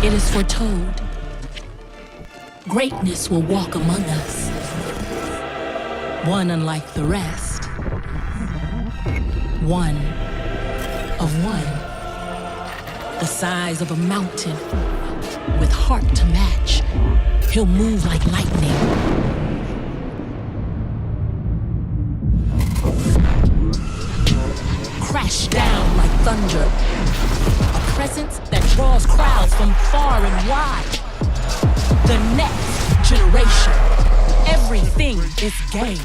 It is foretold. Greatness will walk among us. One unlike the rest. One of one. The size of a mountain, with heart to match. He'll move like lightning. Crash down like thunder. A presence that draws crowds from far and wide. The next generation. Everything is game.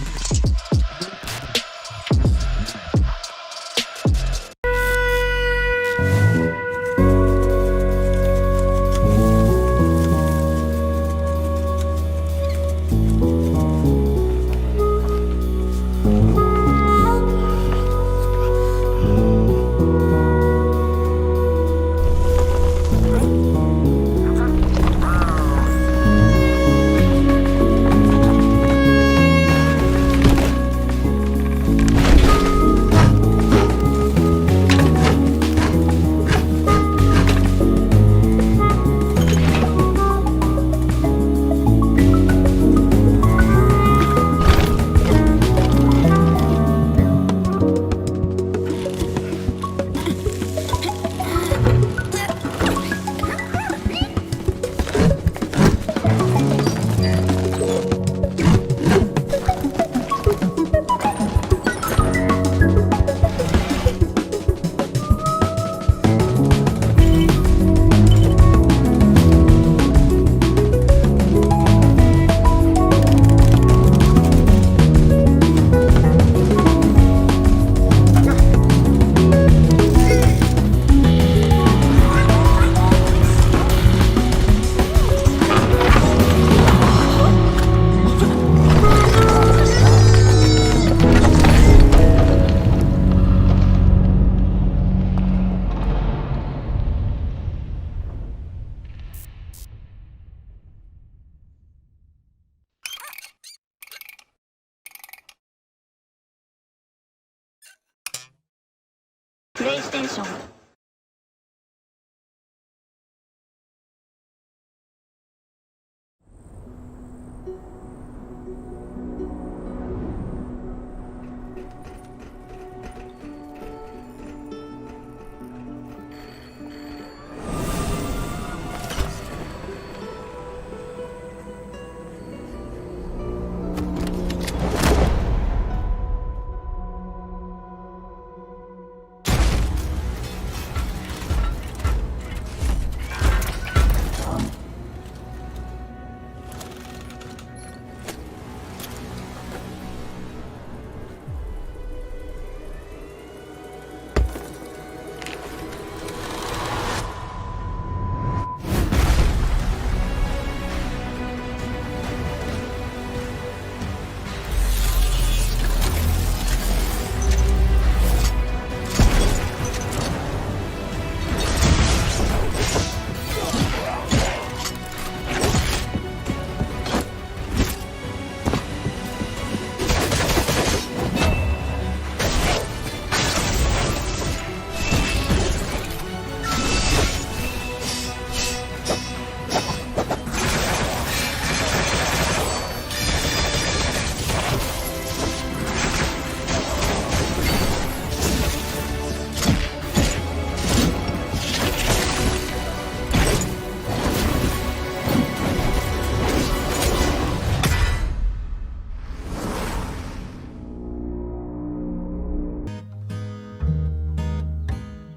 PlayStation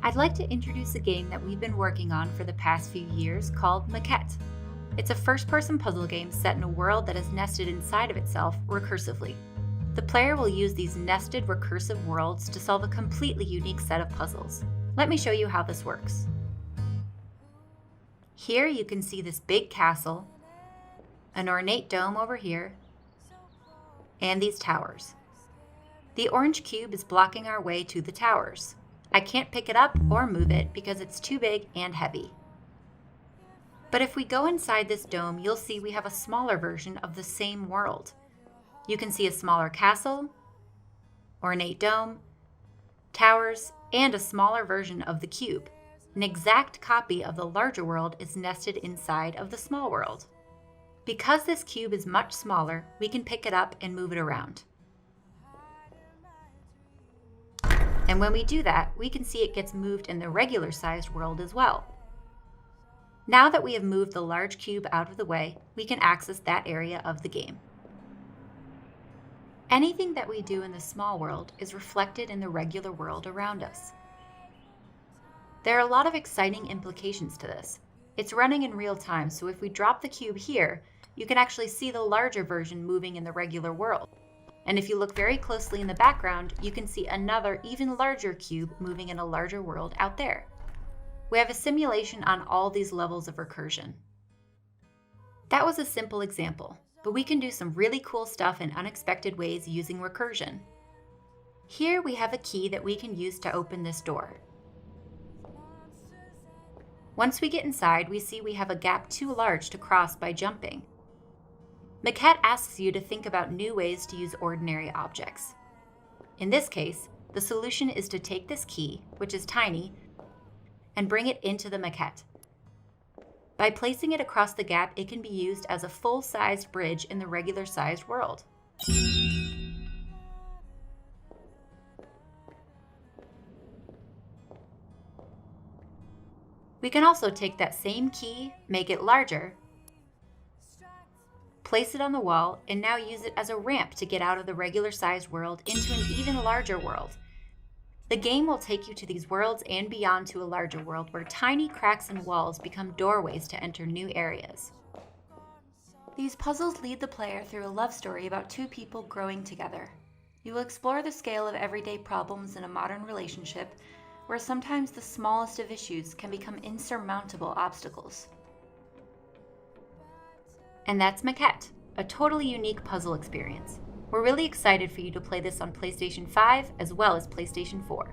I'd like to introduce a game that we've been working on for the past few years called Maquette. It's a first-person puzzle game set in a world that is nested inside of itself recursively. The player will use these nested recursive worlds to solve a completely unique set of puzzles. Let me show you how this works. Here you can see this big castle, an ornate dome over here, and these towers. The orange cube is blocking our way to the towers. I can't pick it up or move it because it's too big and heavy. But if we go inside this dome, you'll see we have a smaller version of the same world. You can see a smaller castle, ornate dome, towers, and a smaller version of the cube. An exact copy of the larger world is nested inside of the small world. Because this cube is much smaller, we can pick it up and move it around. And when we do that, we can see it gets moved in the regular sized world as well. Now that we have moved the large cube out of the way, we can access that area of the game. Anything that we do in the small world is reflected in the regular world around us. There are a lot of exciting implications to this. It's running in real time, so if we drop the cube here, you can actually see the larger version moving in the regular world. And if you look very closely in the background, you can see another even larger cube moving in a larger world out there. We have a simulation on all these levels of recursion. That was a simple example, but we can do some really cool stuff in unexpected ways using recursion. Here we have a key that we can use to open this door. Once we get inside, we see we have a gap too large to cross by jumping. Maquette asks you to think about new ways to use ordinary objects. In this case, the solution is to take this key, which is tiny, and bring it into the maquette. By placing it across the gap, it can be used as a full-sized bridge in the regular-sized world. We can also take that same key, make it larger, place it on the wall, and now use it as a ramp to get out of the regular-sized world into an even larger world. The game will take you to these worlds and beyond to a larger world where tiny cracks in walls become doorways to enter new areas. These puzzles lead the player through a love story about two people growing together. You will explore the scale of everyday problems in a modern relationship where sometimes the smallest of issues can become insurmountable obstacles. And that's Maquette, a totally unique puzzle experience. We're really excited for you to play this on PlayStation 5 as well as PlayStation 4.